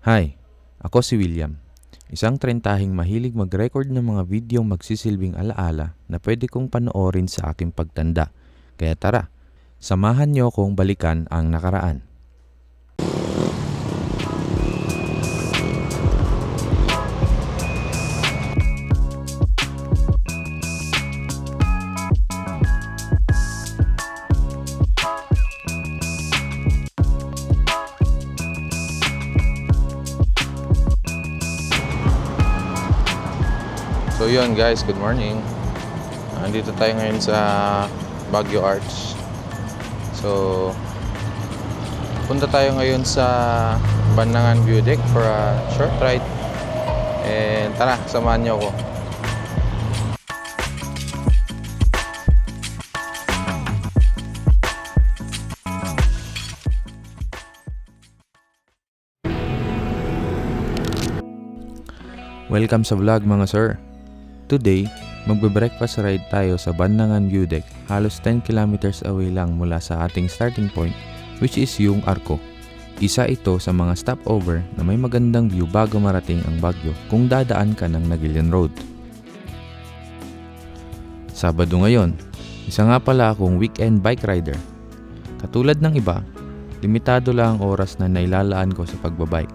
Hi, ako si William. Isang trentahing mahilig mag-record ng mga videong magsisilbing alaala na pwede kong panoorin sa aking pagtanda. Kaya tara, samahan niyo kong balikan ang nakaraan. So yun guys, good morning. Andito tayo ngayon sa Baguio Arch. So punta tayo ngayon sa Banangan View Deck for a short ride. And tara, samahan niyo ako. Welcome sa vlog mga sir. Today, magbe-breakfast ride tayo sa Banangan View Deck, halos 10 kilometers away lang mula sa ating starting point, which is yung Arco. Isa ito sa mga stopover na may magandang view bago marating ang Baguio kung dadaan ka ng Nagilian Road. Sabado ngayon, isa nga pala akong weekend bike rider. Katulad ng iba, limitado lang ang oras na nailalaan ko sa pagbabike.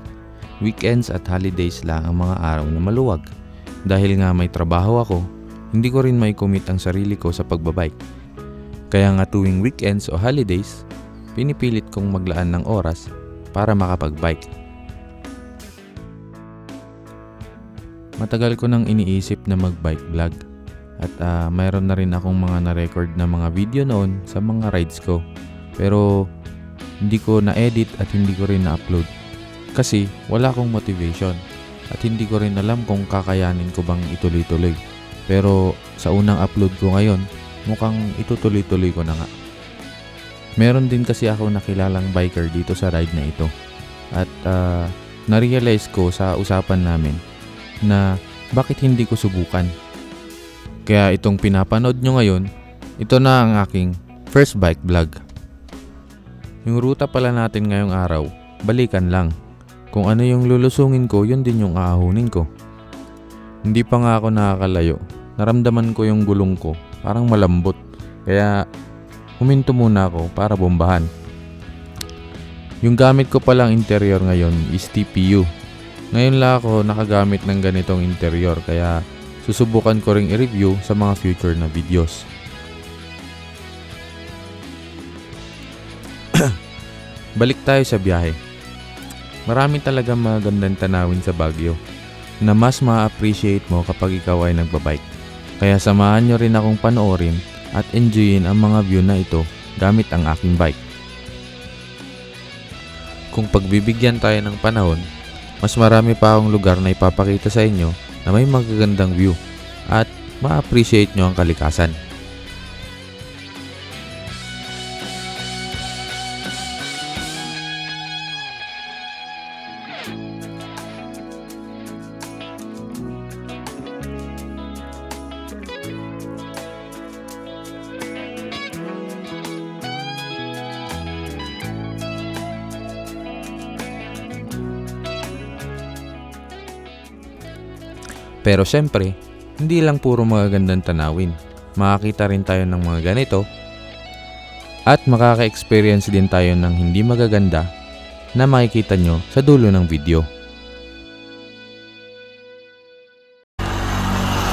Weekends at holidays lang ang mga araw na maluwag. Dahil nga may trabaho ako, hindi ko rin may commit ang sarili ko sa pagbabike. Kaya nga tuwing weekends o holidays, pinipilit kong maglaan ng oras para makapagbike. Matagal ko nang iniisip na magbike vlog at mayroon na rin akong mga na-record na mga video noon sa mga rides ko. Pero hindi ko na-edit at hindi ko rin na-upload. Kasi wala akong motivation at hindi ko rin alam kung kakayanin ko bang ituloy-tuloy. Pero sa unang upload ko ngayon, mukhang itutuloy-tuloy ko na nga. Meron din kasi ako nakilalang biker dito sa ride na ito. At na-realize ko sa usapan namin na bakit hindi ko subukan. Kaya itong pinapanood nyo ngayon, ito na ang aking first bike vlog. Yung ruta pala natin ngayong araw, balikan lang. Kung ano yung lulusungin ko, yun din yung aahunin ko. Hindi pa nga ako nakakalayo. Naramdaman ko yung gulong ko, parang malambot. Kaya huminto muna ako para bombahan. Yung gamit ko palang interior ngayon is TPU. Ngayon lang ako nakagamit ng ganitong interior, kaya susubukan ko ring i-review sa mga future na videos. Balik tayo sa biyahe. Marami talaga magandang tanawin sa Baguio na mas ma-appreciate mo kapag ikaw ay nagbabike. Kaya samahan nyo rin akong panoorin at enjoyin ang mga view na ito gamit ang aking bike. Kung pagbibigyan tayo ng panahon, mas marami pa akong lugar na ipapakita sa inyo na may magagandang view at ma-appreciate nyo ang kalikasan. Pero syempre, hindi lang puro magagandang tanawin. Makakita rin tayo ng mga ganito at makaka-experience din tayo ng hindi magaganda na makikita nyo sa dulo ng video.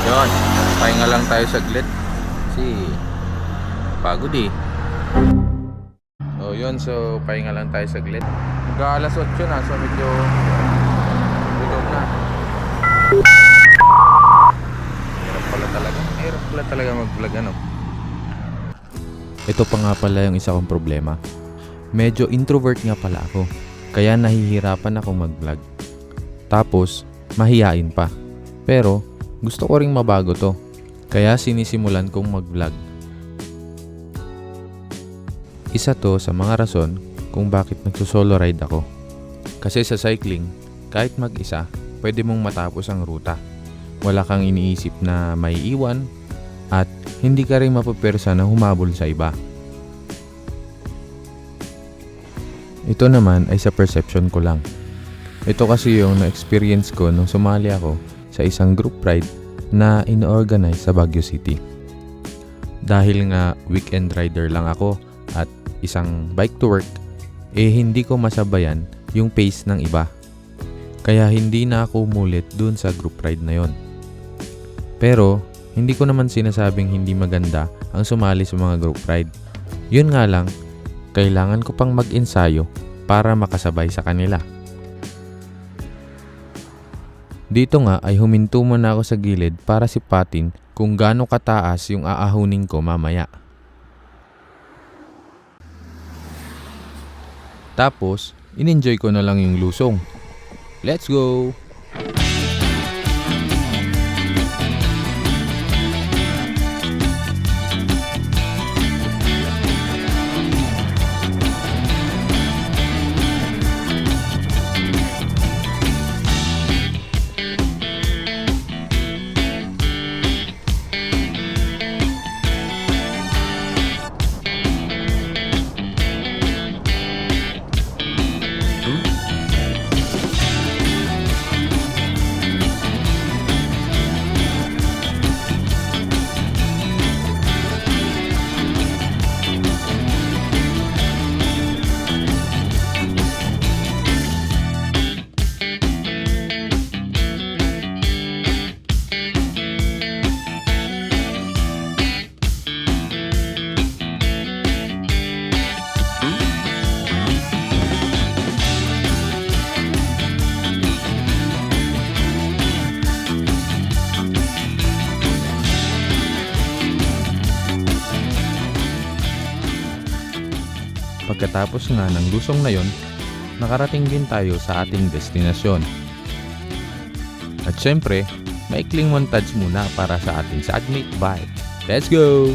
Yun, pahinga lang tayo saglit kasi pagod eh. So pahinga lang tayo saglit. Mag-aalas 8 na, so medyo gutom na. Hirap pala talaga mag-vlog ano. Ito pa nga pala yung isa kong problema. Medyo introvert nga pala ako. Kaya nahihirapan ako mag-vlog. Tapos, mahiyain pa. Pero, gusto ko ring mabago to. Kaya sinisimulan kong mag-vlog. Isa to sa mga rason kung bakit nagsusolo ride ako. Kasi sa cycling, kahit mag-isa, pwede mong matapos ang ruta. Wala kang iniisip na may iwan at hindi ka rin mapupersa na humabol sa iba. Ito naman ay sa perception ko lang. Ito kasi yung na-experience ko nung sumali ako sa isang group ride na in-organize sa Baguio City. Dahil nga weekend rider lang ako at isang bike to work, hindi ko masabayan yung pace ng iba. Kaya hindi na ako umulit dun sa group ride na yon. Pero hindi ko naman sinasabing hindi maganda ang sumali sa mga group ride. Yun nga lang, kailangan ko pang mag-ensayo para makasabay sa kanila. Dito nga ay huminto muna ako sa gilid para sipatin kung gaano kataas yung aahunin ko mamaya. Tapos, in-enjoy ko na lang yung lusong. Let's go! Pagkatapos nga ng lusong na yon, nakarating din tayo sa ating destinasyon. At syempre, maikling montage muna para sa ating Sagmate Bike. Let's go!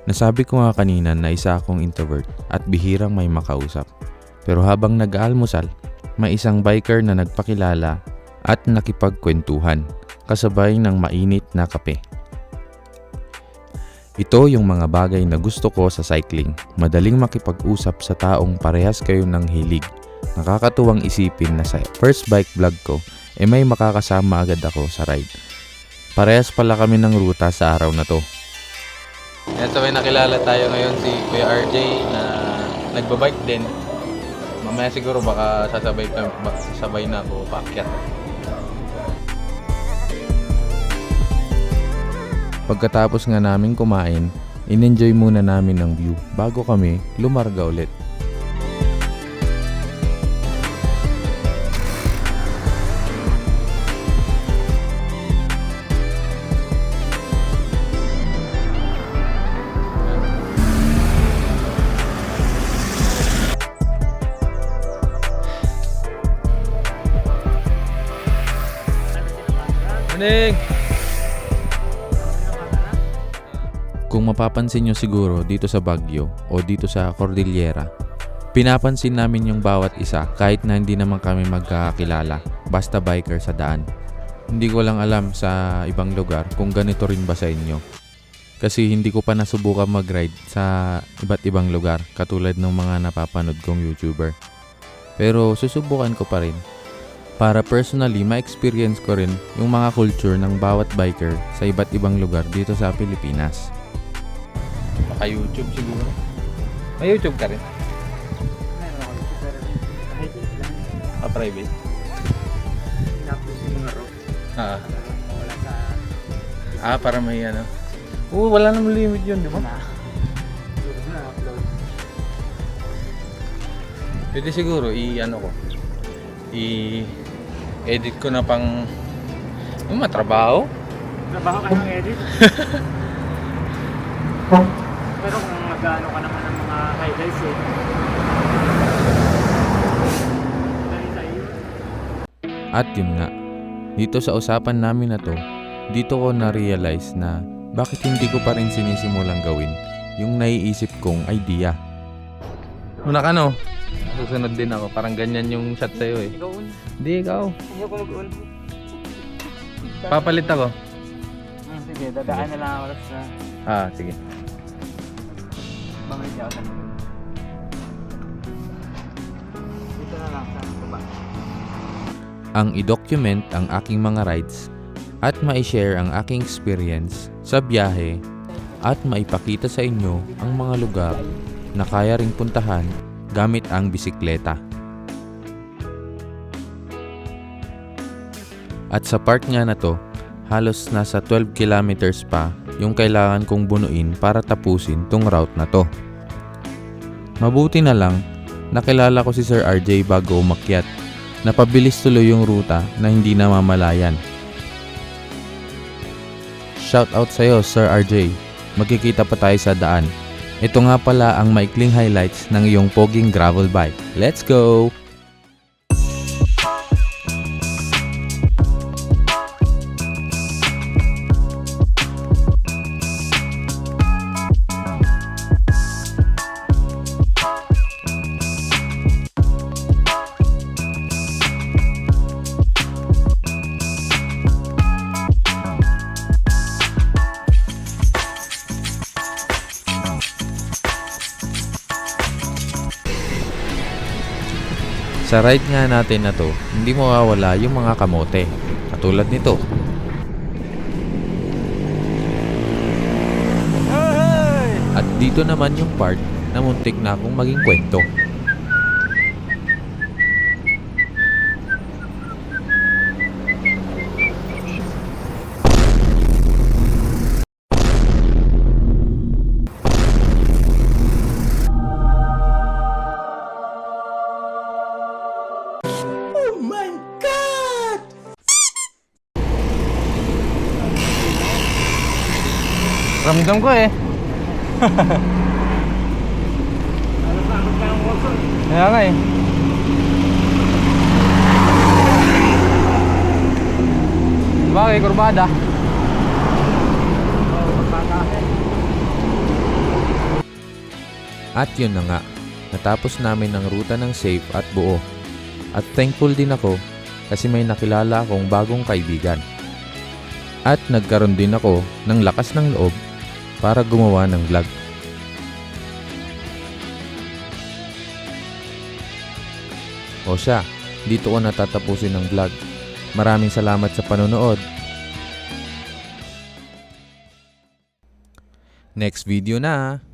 Nasabi ko nga kanina na isa akong introvert at bihirang may makausap. Pero habang nag-aalmusal, may isang biker na nagpakilala at nakipagkwentuhan kasabay ng mainit na kape. Ito yung mga bagay na gusto ko sa cycling. Madaling makipag-usap sa taong parehas kayo ng hilig. Nakakatuwang isipin na sa first bike vlog ko may makakasama agad ako sa ride. Parehas pala kami ng ruta sa araw na to. Yan, so may nakilala tayo ngayon si Kuya RJ na nagbabike din. Mamaya siguro baka sasabay na ako paakyat. Pagkatapos nga namin kumain, in-enjoy muna namin ang view bago kami lumarga ulit. Kung mapapansin nyo siguro dito sa Baguio o dito sa Cordillera, pinapansin namin yung bawat isa kahit na hindi naman kami magkakakilala, basta biker sa daan. Hindi ko lang alam sa ibang lugar kung ganito rin ba sa inyo. Kasi hindi ko pa nasubukan mag-ride sa iba't ibang lugar katulad ng mga napapanood kong YouTuber. Pero susubukan ko pa rin. Para personally, ma-experience ko rin yung mga culture ng bawat biker sa iba't ibang lugar dito sa Pilipinas. Baka YouTube siguro. May YouTube ka rin? Meron ako YouTube pero kahit lang. Private? Ah, Wala sa para may ano. Oo, wala namang limit yun, di ba? na-upload. Pwede siguro i-ano ko. I-edit ko na pang matrabaho. Trabaho ka ng edit. Pero kung mag-ano ka naman ng mga highlights dahil sa iyo. At yun nga, dito sa usapan namin na to, dito ko na-realize na bakit hindi ko pa rin sinisimulang gawin yung naiisip kong idea. Una ka no? Susunod din ako. Parang ganyan yung shot sa'yo eh. Ikaw un. Hindi, ikaw. Ayaw ko mag-un. Papalit ako. Sige, dadaan na lang ako sa Sige. bangay niya ako. Dito na lang sa baba. Ang i-document ang aking mga rides at ma-share ang aking experience sa biyahe at maipakita sa inyo ang mga lugar na kaya ring puntahan gamit ang bisikleta. At sa part nga na to, halos nasa 12 kilometers pa yung kailangan kong bunuin para tapusin tong route na to. Mabuti na lang, nakilala ko si Sir RJ bago umakyat. Napabilis tuloy yung ruta na hindi namamalayan. Shout out sa'yo, Sir RJ. Magkikita pa tayo sa daan. Ito nga pala ang maikling highlights ng iyong poging gravel bike. Let's go! Sa ride nga natin na to, hindi mawawala yung mga kamote. Katulad nito. At dito naman yung part na muntik na akong maging kwento. Ramdam ko eh. Kaya nga eh. Bakit kurbada? At yun na nga, natapos namin ang ruta ng safe at buo. At thankful din ako kasi may nakilala akong bagong kaibigan. At nagkaroon din ako ng lakas ng loob para gumawa ng vlog. O siya, dito ko natatapusin ang vlog. Maraming salamat sa panonood. Next video na!